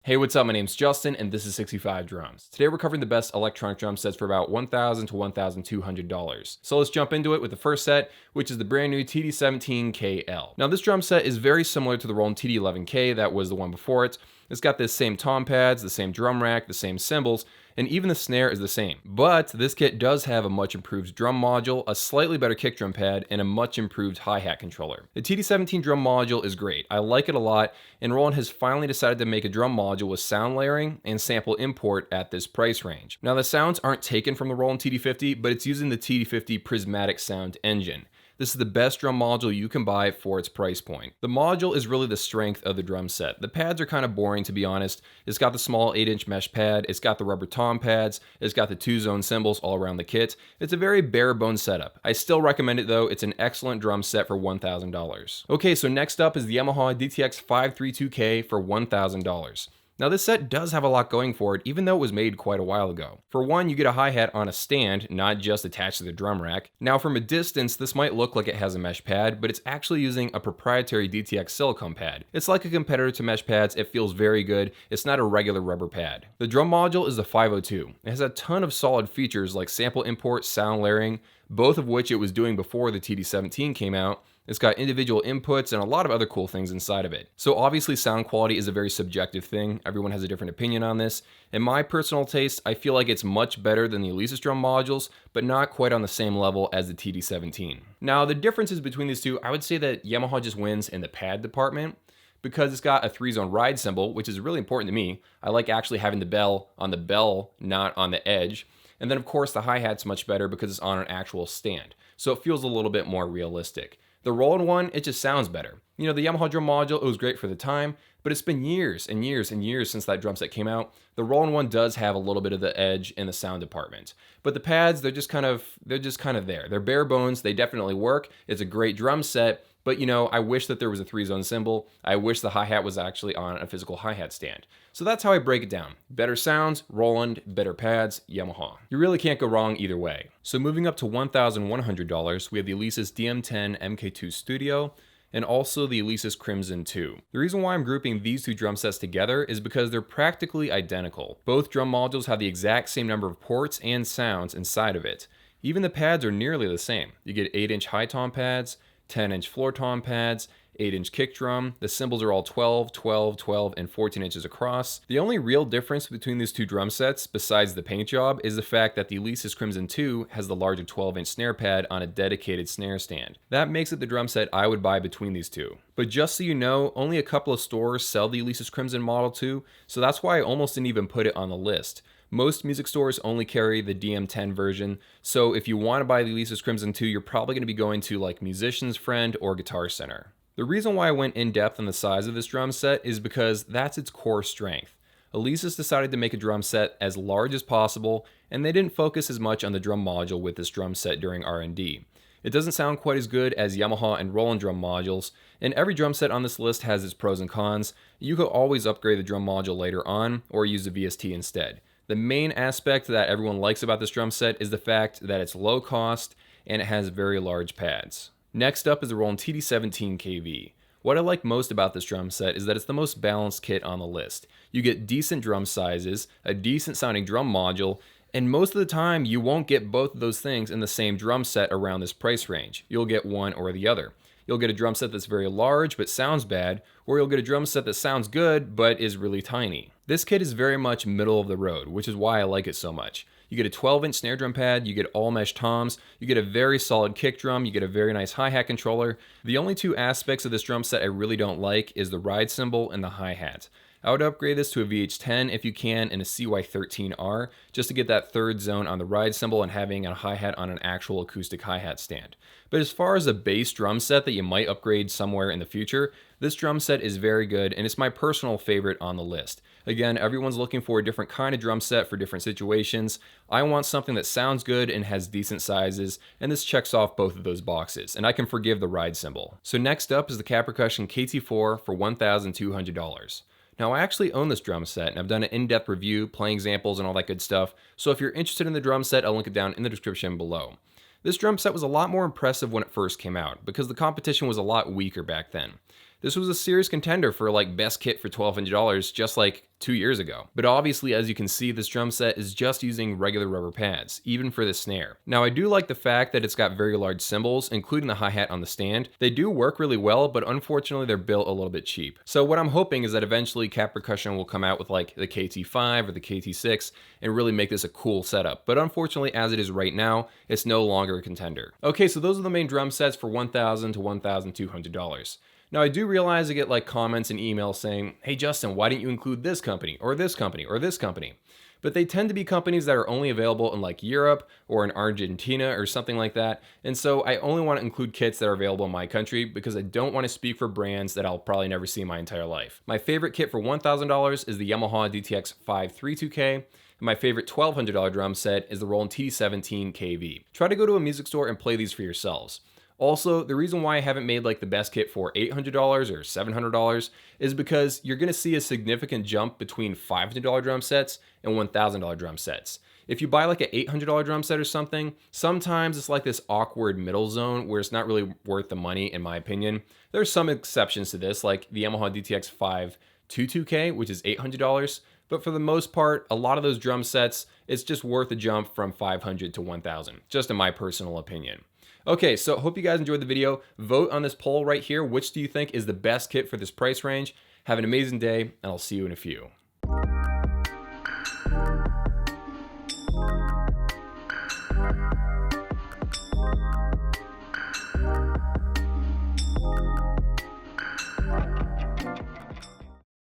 Hey, what's up? My name's Justin, and this is 65 Drums. Today we're covering the best electronic drum sets for about $1,000 to $1,200. So let's jump into it with the first set, which is the brand new TD17KL. Now this drum set is very similar to the Roland TD11K that was the one before it. It's got the same tom pads, the same drum rack, the same cymbals, and even the snare is the same. But this kit does have a much improved drum module, a slightly better kick drum pad, and a much improved hi-hat controller. The TD17 drum module is great. I like it a lot, and Roland has finally decided to make a drum module with sound layering and sample import at this price range. Now the sounds aren't taken from the Roland TD50, but it's using the TD50 prismatic sound engine. This is the best drum module you can buy for its price point. The module is really the strength of the drum set. The pads are kind of boring, to be honest. It's got the small 8-inch mesh pad, it's got the rubber tom pads, it's got the 2-zone cymbals all around the kit. It's a very bare bones setup. I still recommend it though. It's an excellent drum set for $1,000. Okay, so next up is the Yamaha DTX532k for $1,000. Now this set does have a lot going for it, even though it was made quite a while ago. For one, you get a hi-hat on a stand, not just attached to the drum rack. Now from a distance, this might look like it has a mesh pad, but it's actually using a proprietary DTX silicone pad. It's like a competitor to mesh pads, it feels very good, it's not a regular rubber pad. The drum module is the 502. It has a ton of solid features like sample import, sound layering, both of which it was doing before the TD17 came out. It's got individual inputs and a lot of other cool things inside of it. So obviously sound quality is a very subjective thing. Everyone has a different opinion on this. In my personal taste, I feel like it's much better than the Alesis drum modules, but not quite on the same level as the TD17. Now the differences between these two, I would say that Yamaha just wins in the pad department, because it's got a 3-zone ride cymbal, which is really important to me. I like actually having the bell on the bell, not on the edge. And then of course the hi-hat's much better because it's on an actual stand. So it feels a little bit more realistic. The Roland one, it just sounds better. You know, the Yamaha drum module, it was great for the time, but it's been years and years and years since that drum set came out. The Roland one does have a little bit of the edge in the sound department. But the pads, they're just kind of there. They're bare bones, they definitely work. It's a great drum set, but you know, I wish that there was a 3-zone cymbal. I wish the hi-hat was actually on a physical hi-hat stand. So that's how I break it down. Better sounds, Roland, better pads, Yamaha. You really can't go wrong either way. So moving up to $1,100, we have the Alesis DM10 MK2 Studio, and also the Alesis Crimson 2. The reason why I'm grouping these two drum sets together is because they're practically identical. Both drum modules have the exact same number of ports and sounds inside of it. Even the pads are nearly the same. You get 8-inch high tom pads, 10-inch floor tom pads, 8-inch kick drum. The cymbals are all 12, 12, 12, and 14 inches across. The only real difference between these two drum sets, besides the paint job, is the fact that the Alesis Crimson 2 has the larger 12-inch snare pad on a dedicated snare stand. That makes it the drum set I would buy between these two. But just so you know, only a couple of stores sell the Alesis Crimson Model 2, so that's why I almost didn't even put it on the list. Most music stores only carry the DM10 version, so if you want to buy the Alesis Crimson 2, you're probably going to be going to like Musician's Friend or Guitar Center. The reason why I went in depth on the size of this drum set is because that's its core strength. Alesis decided to make a drum set as large as possible, and they didn't focus as much on the drum module with this drum set during R&D. It doesn't sound quite as good as Yamaha and Roland drum modules, and every drum set on this list has its pros and cons. You could always upgrade the drum module later on, or use the VST instead. The main aspect that everyone likes about this drum set is the fact that it's low cost and it has very large pads. Next up is the Roland TD17KV. What I like most about this drum set is that it's the most balanced kit on the list. You get decent drum sizes, a decent sounding drum module, and most of the time you won't get both of those things in the same drum set around this price range. You'll get one or the other. You'll get a drum set that's very large but sounds bad, or you'll get a drum set that sounds good but is really tiny. This kit is very much middle of the road, which is why I like it so much. You get a 12-inch snare drum pad, you get all mesh toms, you get a very solid kick drum, you get a very nice hi-hat controller. The only two aspects of this drum set I really don't like is the ride cymbal and the hi-hat. I would upgrade this to a VH10 if you can, and a CY13R, just to get that 3rd zone on the ride cymbal and having a hi-hat on an actual acoustic hi-hat stand. But as far as a bass drum set that you might upgrade somewhere in the future, this drum set is very good, and it's my personal favorite on the list. Again, everyone's looking for a different kind of drum set for different situations. I want something that sounds good and has decent sizes, and this checks off both of those boxes, and I can forgive the ride cymbal. So next up is the Kat KT4 for $1,200. Now I actually own this drum set, and I've done an in-depth review, playing examples, and all that good stuff, so if you're interested in the drum set, I'll link it down in the description below. This drum set was a lot more impressive when it first came out, because the competition was a lot weaker back then. This was a serious contender for like best kit for $1,200 just like 2 years ago. But obviously, as you can see, this drum set is just using regular rubber pads, even for the snare. Now, I do like the fact that it's got very large cymbals, including the hi-hat on the stand. They do work really well, but unfortunately, they're built a little bit cheap. So what I'm hoping is that eventually Kat Percussion will come out with like the KT5 or the KT6 and really make this a cool setup. But unfortunately, as it is right now, it's no longer a contender. Okay, so those are the main drum sets for $1,000 to $1,200. Now, I do realize I get like comments and emails saying, hey Justin, why didn't you include this company or this company or this company? But they tend to be companies that are only available in like Europe or in Argentina or something like that. And so I only want to include kits that are available in my country because I don't want to speak for brands that I'll probably never see in my entire life. My favorite kit for $1,000 is the Yamaha DTX532k. And my favorite $1,200 drum set is the Roland TD17KV. Try to go to a music store and play these for yourselves. Also, the reason why I haven't made like the best kit for $800 or $700 is because you're going to see a significant jump between $500 drum sets and $1,000 drum sets. If you buy like an $800 drum set or something, sometimes it's like this awkward middle zone where it's not really worth the money, in my opinion. There's some exceptions to this, like the Yamaha DTX532k, which is $800. But for the most part, a lot of those drum sets, it's just worth a jump from $500 to $1,000, just in my personal opinion. Okay, so hope you guys enjoyed the video. Vote on this poll right here. Which do you think is the best kit for this price range? Have an amazing day, and I'll see you in a few.